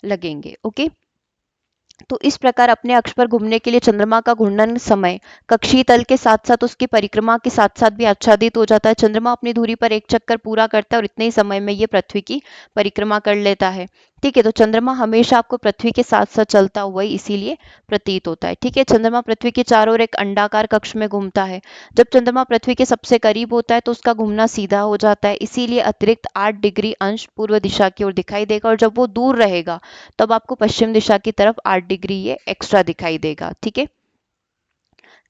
लगेंगे। ओके, तो इस प्रकार अपने अक्ष पर घूमने के लिए चंद्रमा का घूर्णन समय कक्षीय तल के साथ साथ उसकी परिक्रमा के साथ साथ भी आच्छादित हो जाता है। चंद्रमा अपनी धुरी पर एक चक्कर पूरा करता है और इतने ही समय में ये पृथ्वी की परिक्रमा कर लेता है। ठीक है, तो चंद्रमा हमेशा आपको पृथ्वी के साथ साथ चलता हुआ ही इसीलिए प्रतीत होता है। ठीक है, चंद्रमा पृथ्वी के चारों ओर एक अंडाकार कक्ष में घूमता है। जब चंद्रमा पृथ्वी के सबसे करीब होता है तो उसका घूमना सीधा हो जाता है, इसीलिए अतिरिक्त 8 डिग्री अंश पूर्व दिशा की ओर दिखाई देगा। और जब वो दूर रहेगा तब आपको पश्चिम दिशा की तरफ 8 डिग्री ये एक्स्ट्रा दिखाई देगा। ठीक है,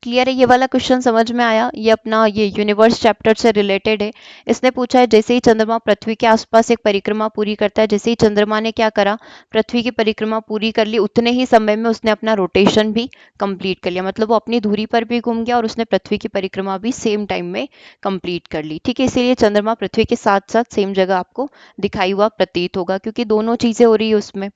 क्लियर है? ये वाला क्वेश्चन समझ में आया? ये अपना ये यूनिवर्स चैप्टर से रिलेटेड है। इसने पूछा है जैसे ही चंद्रमा पृथ्वी के आसपास एक परिक्रमा पूरी करता है, जैसे ही चंद्रमा ने क्या करा, पृथ्वी की परिक्रमा पूरी कर ली, उतने ही समय में उसने अपना रोटेशन भी कंप्लीट कर लिया। मतलब वो अपनी धुरी पर भी घूम गया और उसने पृथ्वी की परिक्रमा भी सेम टाइम में कंप्लीट कर ली। ठीक है, इसीलिए चंद्रमा पृथ्वी के साथ साथ सेम जगह आपको दिखाई हुआ प्रतीत होगा, क्योंकि दोनों चीजें हो रही है उसमें।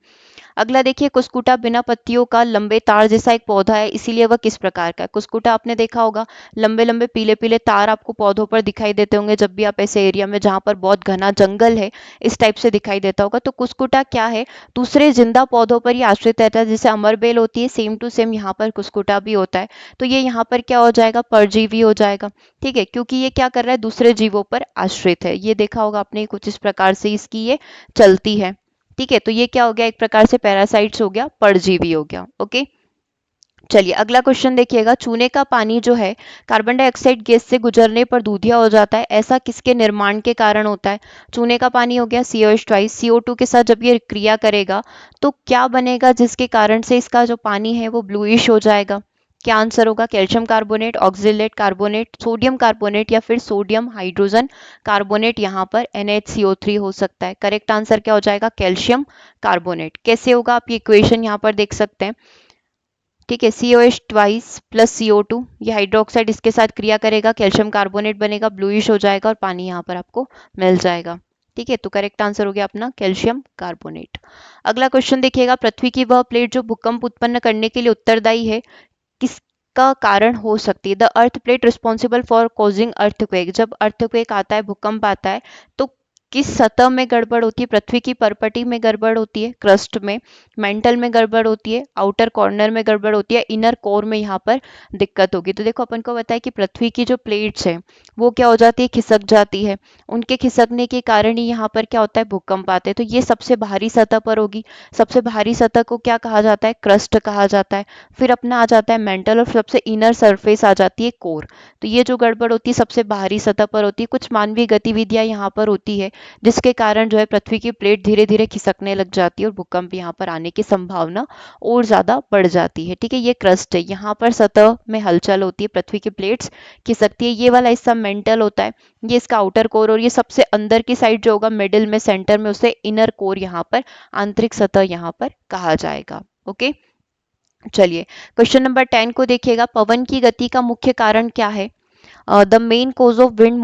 अगला देखिए, कुस्कुटा बिना पत्तियों का लंबे तार जैसा एक पौधा है, इसीलिए वह किस प्रकार का है? कुस्कुटा आपने देखा होगा, लंबे लंबे पीले पीले तार आपको पौधों पर दिखाई देते होंगे जब भी आप ऐसे एरिया में जहां पर बहुत घना जंगल है इस टाइप से दिखाई देता होगा। तो कुस्कुटा क्या है? दूसरे जिंदा पौधों पर ही आश्रित रहता है। जैसे अमरबेल होती है, सेम टू सेम यहाँ पर कुस्कुटा भी होता है। तो ये यहाँ पर क्या हो जाएगा? परजीवी हो जाएगा। ठीक है, क्योंकि ये क्या कर रहा है? दूसरे जीवों पर आश्रित है। ये देखा होगा आपने, कुछ इस प्रकार से इसकी ये चलती है। ठीक है, तो ये क्या हो गया? एक प्रकार से पैरासाइट्स हो गया, परजीवी हो गया। ओके, चलिए अगला क्वेश्चन देखिएगा। चूने का पानी जो है कार्बन डाइऑक्साइड गैस से गुजरने पर दूधिया हो जाता है, ऐसा किसके निर्माण के कारण होता है? चूने का पानी हो गया COH2, CO2 के साथ जब ये क्रिया करेगा तो क्या बनेगा जिसके कारण से इसका जो पानी है वो ब्लूइश हो जाएगा? क्या आंसर होगा? Calcium carbonate, oxalate carbonate, sodium carbonate, या फिर सोडियम हाइड्रोजन कार्बोनेट? यहाँ पर NHCO3 हो सकता है। करेक्ट आंसर क्या हो जाएगा? Calcium carbonate. कैसे होगा? आप ये इक्वेशन यहाँ पर देख सकते हैं। ठीक है, COH2 प्लस CO2, ये हाइड्रोक्साइड इसके साथ क्रिया करेगा, कैल्शियम कार्बोनेट बनेगा, ब्लूइश हो जाएगा और पानी यहाँ पर आपको मिल जाएगा। ठीक है, तो करेक्ट आंसर हो गया अपना कैल्शियम कार्बोनेट। अगला क्वेश्चन देखिएगा। पृथ्वी की वह प्लेट जो भूकंप उत्पन्न करने के लिए उत्तरदायी है, किसका कारण हो सकती है? The earth plate responsible for causing earthquake. जब अर्थक्वेक आता है, भूकंप आता है, तो किस सतह में गड़बड़ होती है? पृथ्वी की परपटी में गड़बड़ होती है, क्रस्ट में, मेंटल में गड़बड़ होती है, आउटर कॉर्नर में गड़बड़ होती है, इनर कोर में यहाँ पर दिक्कत होगी। तो देखो, अपन को बताया कि पृथ्वी की जो प्लेट्स है वो क्या हो जाती है? खिसक जाती है। उनके खिसकने के कारण ही यहाँ पर क्या होता है? भूकंप आते हैं। तो ये सबसे बाहरी सतह पर होगी। सबसे बाहरी सतह को क्या कहा जाता है? क्रस्ट कहा जाता है। फिर अपना आ जाता है मेंटल, और सबसे इनर सरफेस आ जाती है कोर। तो ये जो गड़बड़ होती है सबसे बाहरी सतह पर होती है। कुछ मानवीय गतिविधियां यहाँ पर होती है जिसके कारण जो है पृथ्वी की प्लेट धीरे धीरे खिसकने लग जाती है और भूकंप यहाँ पर आने की संभावना और ज्यादा बढ़ जाती है। ठीक है, ये क्रस्ट है, यहाँ पर सतह में हलचल होती है, पृथ्वी की प्लेट्स खिसकती है। ये वाला हिस्सा मेंटल होता है, ये इसका आउटर कोर, और ये सबसे अंदर की साइड जो होगा मिडिल में, सेंटर में, उसे इनर कोर यहाँ पर, आंतरिक सतह यहाँ पर कहा जाएगा। ओके, चलिए क्वेश्चन नंबर 10 को देखिएगा। पवन की गति का मुख्य कारण क्या है? The main cause of wind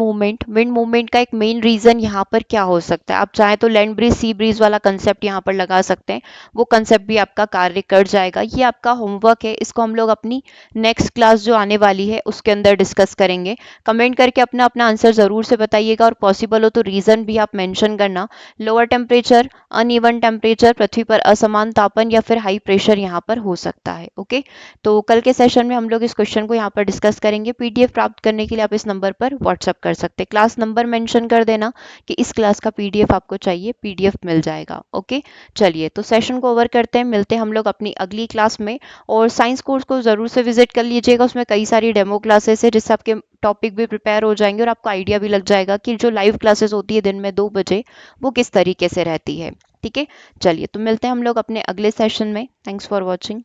movement का एक मेन रीजन यहाँ पर क्या हो सकता है। आप चाहे तो लैंड ब्रीज सी ब्रीज वाला कंसेप्ट यहाँ पर लगा सकते हैं, वो कंसेप्ट भी आपका कार्य कर जाएगा। ये आपका होमवर्क है, इसको हम लोग अपनी नेक्स्ट क्लास जो आने वाली है उसके अंदर डिस्कस करेंगे। कमेंट करके अपना अपना आंसर जरूर से बताइएगा, और पॉसिबल हो तो रीजन भी आप मेंशन करना। लोअर टेम्परेचर, अनइवन टेम्परेचर, पृथ्वी पर असमान तापन, या फिर हाई प्रेशर यहाँ पर हो सकता है। ओके, तो कल के सेशन में हम लोग इस क्वेश्चन को यहाँ पर डिस्कस करेंगे। पीडीएफ प्राप्त करने के लिए आप इस नंबर पर व्हाट्सअप कर सकते हैं। क्लास नंबर मेंशन कर देना कि इस क्लास का पीडीएफ आपको चाहिए, पीडीएफ मिल जाएगा। ओके, चलिए तो सेशन को ओवर करते हैं, मिलते हैं हम लोग अपनी अगली क्लास में। और साइंस कोर्स को जरूर से विजिट कर लीजिएगा, उसमें कई सारी डेमो क्लासेस है जिससे आपके टॉपिक भी प्रिपेयर हो जाएंगे और आपको आइडिया भी लग जाएगा कि जो लाइव क्लासेस होती है दिन में 2 बजे, वो किस तरीके से रहती है। ठीक है, चलिए तो मिलते हैं हम लोग अपने अगले सेशन में। Thanks for watching.